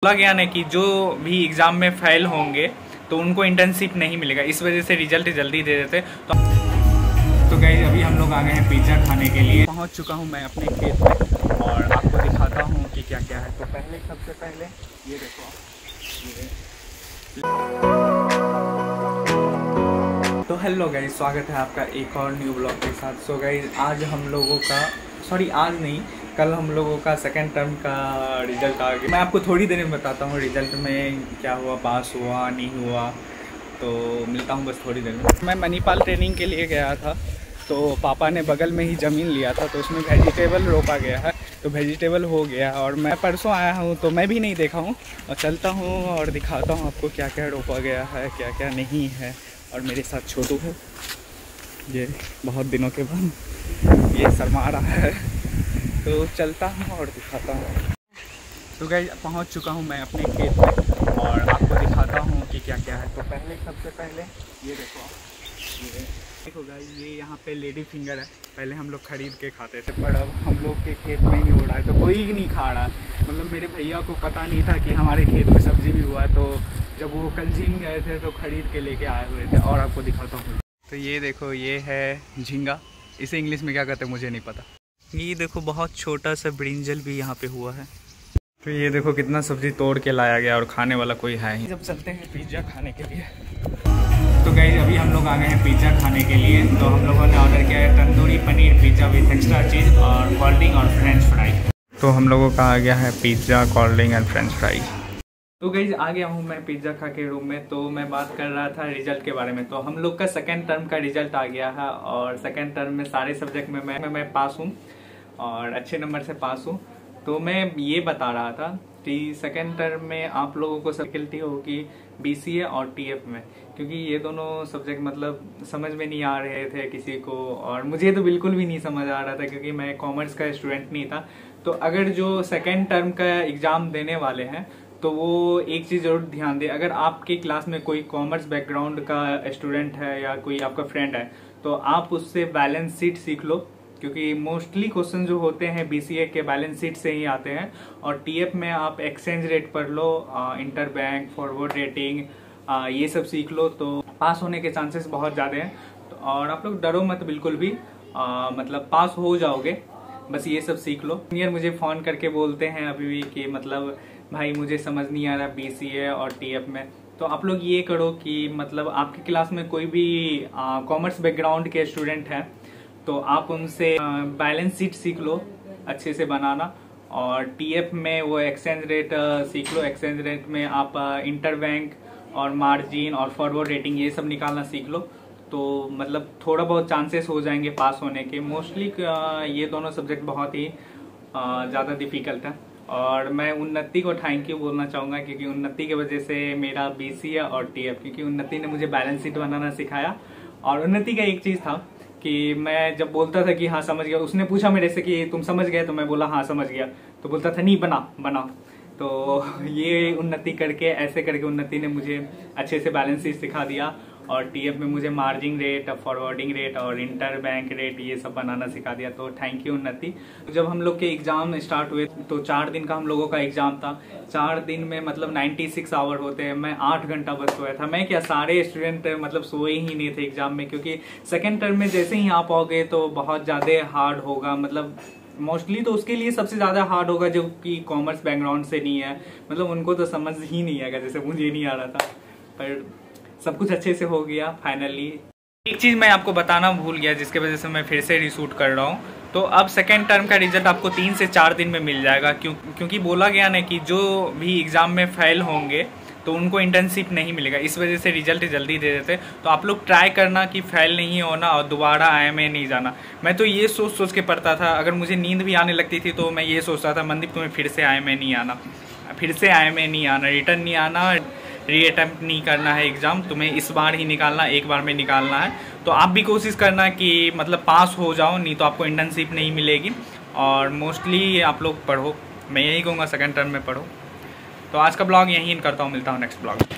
बोला गया ना कि जो भी एग्ज़ाम में फेल होंगे तो उनको इंटर्नशिप नहीं मिलेगा, इस वजह से रिजल्ट जल्दी दे देते। तो गाइस अभी हम लोग आ गए हैं पिज़्ज़ा खाने के लिए। पहुंच चुका हूं मैं अपने खेत में और आपको दिखाता हूं कि क्या क्या है। तो सबसे पहले ये देखो तो हेलो गाइस, स्वागत है आपका एक और न्यू ब्लॉग के साथ। सो गाइस आज हम लोगों का आज नहीं, कल हम लोगों का सेकेंड टर्म का रिज़ल्ट आ गया। मैं आपको थोड़ी देर में बताता हूँ रिज़ल्ट में क्या हुआ, पास हुआ नहीं हुआ, तो मिलता हूँ बस थोड़ी देर में। मैं मणिपाल ट्रेनिंग के लिए गया था, तो पापा ने बगल में ही ज़मीन लिया था, तो उसमें वेजिटेबल रोपा गया है, तो वेजिटेबल हो गया। और मैं परसों आया हूँ तो मैं भी नहीं देखा हूँ, और चलता हूँ और दिखाता हूँ आपको क्या क्या रोपा गया है, क्या क्या नहीं है। और मेरे साथ छोटू है, ये बहुत दिनों के बाद ये शर्मा रहा है, तो चलता हूँ और दिखाता हूँ। तो गाइस पहुँच चुका हूँ मैं अपने खेत में और आपको दिखाता हूँ कि क्या क्या है। तो सबसे पहले ये देखो गाइस, ये यहाँ पे लेडी फिंगर है। पहले हम लोग खरीद के खाते थे, पर अब हम लोग के खेत में ही हो रहा है, तो कोई नहीं खा रहा। मतलब मेरे भैया को पता नहीं था कि हमारे खेत में सब्जी भी हुआ है, तो जब वो कल झींग गए थे तो खरीद के लेके आए हुए थे। और आपको दिखाता हूँ, तो ये देखो, ये है झींगा। इसे इंग्लिश में क्या कहते हैं मुझे नहीं पता। ये देखो बहुत छोटा सा ब्रिंजल भी यहाँ पे हुआ है। तो ये देखो कितना सब्जी तोड़ के लाया गया और खाने वाला कोई है ही। जब चलते हैं पिज़्ज़ा खाने के लिए। तो गाइस अभी हम लोग आ गए हैं पिज़्ज़ा खाने के लिए। तो हम लोगों ने ऑर्डर किया है tandoori paneer pizza with extra cheese और कोल्ड ड्रिंक और फ्रेंच फ्राई। तो हम लोगों का आ गया है pizza, cold drink and French fry. तो गाइस आ गया हूँ मैं पिज़्ज़ा खा के रूम में। तो मैं बात कर रहा था रिजल्ट के बारे में। तो हम लोग का सेकेंड टर्म का रिजल्ट आ गया है और सेकेंड टर्म में सारे सब्जेक्ट में मैं पास हूँ और अच्छे नंबर से पास हूँ। तो मैं ये बता रहा था कि सेकेंड टर्म में आप लोगों को फैकल्टी होगी BCA और TF में, क्योंकि ये दोनों सब्जेक्ट मतलब समझ में नहीं आ रहे थे किसी को, और मुझे तो बिल्कुल भी नहीं समझ आ रहा था क्योंकि मैं कॉमर्स का स्टूडेंट नहीं था। तो अगर जो सेकेंड टर्म का एग्ज़ाम देने वाले हैं तो वो एक चीज़ ज़रूर ध्यान दें, अगर आपकी क्लास में कोई कॉमर्स बैकग्राउंड का स्टूडेंट है या कोई आपका फ्रेंड है तो आप उससे बैलेंस शीट सीख लो, क्योंकि मोस्टली क्वेश्चन जो होते हैं BCA के बैलेंस शीट से ही आते हैं। और TF में आप एक्सचेंज रेट पढ़ लो, इंटर बैंक, फॉरवर्ड रेटिंग, ये सब सीख लो, तो पास होने के चांसेस बहुत ज़्यादा हैं। तो और आप लोग डरो मत बिल्कुल भी, मतलब पास हो जाओगे, बस ये सब सीख लो। सीनियर मुझे फ़ोन करके बोलते हैं अभी भी कि मतलब भाई मुझे समझ नहीं आ रहा BCA और TF में। तो आप लोग ये करो कि मतलब आपकी क्लास में कोई भी कॉमर्स बैकग्राउंड के स्टूडेंट हैं तो आप उनसे बैलेंस शीट सीख लो अच्छे से बनाना। और TF में वो एक्सचेंज रेट सीख लो। एक्सचेंज रेट में आप इंटर बैंक और मार्जिन और फॉरवर्ड रेटिंग ये सब निकालना सीख लो, तो मतलब थोड़ा बहुत चांसेस हो जाएंगे पास होने के। मोस्टली ये दोनों सब्जेक्ट बहुत ही ज़्यादा डिफ़िकल्ट है। और मैं उन्नति को थैंक यू बोलना चाहूँगा, क्योंकि उन्नति की वजह से मेरा BCA और TF, क्योंकि उन्नति ने मुझे बैलेंस शीट बनाना सिखाया। और उन्नति का एक चीज़ था कि मैं जब बोलता था कि हाँ समझ गया, उसने पूछा मेरे से कि तुम समझ गए, तो मैं बोला हाँ समझ गया, तो बोलता था नहीं बना। तो ये उन्नति करके, ऐसे करके उन्नति ने मुझे अच्छे से बैलेंस शीट सिखा दिया। और TF में मुझे मार्जिन रेट, फॉरवर्डिंग रेट और इंटर बैंक रेट ये सब बनाना सिखा दिया, तो थैंक यू उन्नति। जब हम लोग के एग्ज़ाम स्टार्ट हुए तो 4 दिन का हम लोगों का एग्ज़ाम था। 4 दिन में मतलब 96 आवर होते हैं। मैं 8 घंटा बस सोया था। मैं क्या, सारे स्टूडेंट मतलब सोए ही नहीं थे एग्ज़ाम में, क्योंकि सेकेंड टर्म में जैसे ही आप आओगे तो बहुत ज़्यादा हार्ड होगा। मतलब मोस्टली तो उसके लिए सबसे ज़्यादा हार्ड होगा जो कि कॉमर्स बैकग्राउंड से नहीं है, मतलब उनको तो समझ ही नहीं आएगा, जैसे मुझे नहीं आ रहा था। पर सब कुछ अच्छे से हो गया फाइनली। एक चीज़ मैं आपको बताना भूल गया, जिसके वजह से मैं फिर से रिशूट कर रहा हूँ। तो अब सेकेंड टर्म का रिजल्ट आपको 3 से 4 दिन में मिल जाएगा, क्योंकि बोला गया ना कि जो भी एग्ज़ाम में फेल होंगे तो उनको इंटर्नशिप नहीं मिलेगा, इस वजह से रिजल्ट जल्दी दे देते। तो आप लोग ट्राई करना कि फेल नहीं होना और दोबारा IMA नहीं जाना। मैं तो ये सोच के पढ़ता था, अगर मुझे नींद भी आने लगती थी तो मैं ये सोचता था मनदीप तुम्हें फिर से IMA नहीं आना, रिटर्न नहीं आना, रीअटेम्प्ट नहीं करना है एग्ज़ाम, तुम्हें इस बार ही निकालना, एक बार में निकालना है। तो आप भी कोशिश करना कि मतलब पास हो जाओ, नहीं तो आपको इंटर्नशिप नहीं मिलेगी। और मोस्टली आप लोग पढ़ो, मैं यही कहूँगा सेकेंड टर्म में पढ़ो। तो आज का ब्लॉग यहीं करता हूँ, मिलता हूँ नेक्स्ट ब्लॉग में।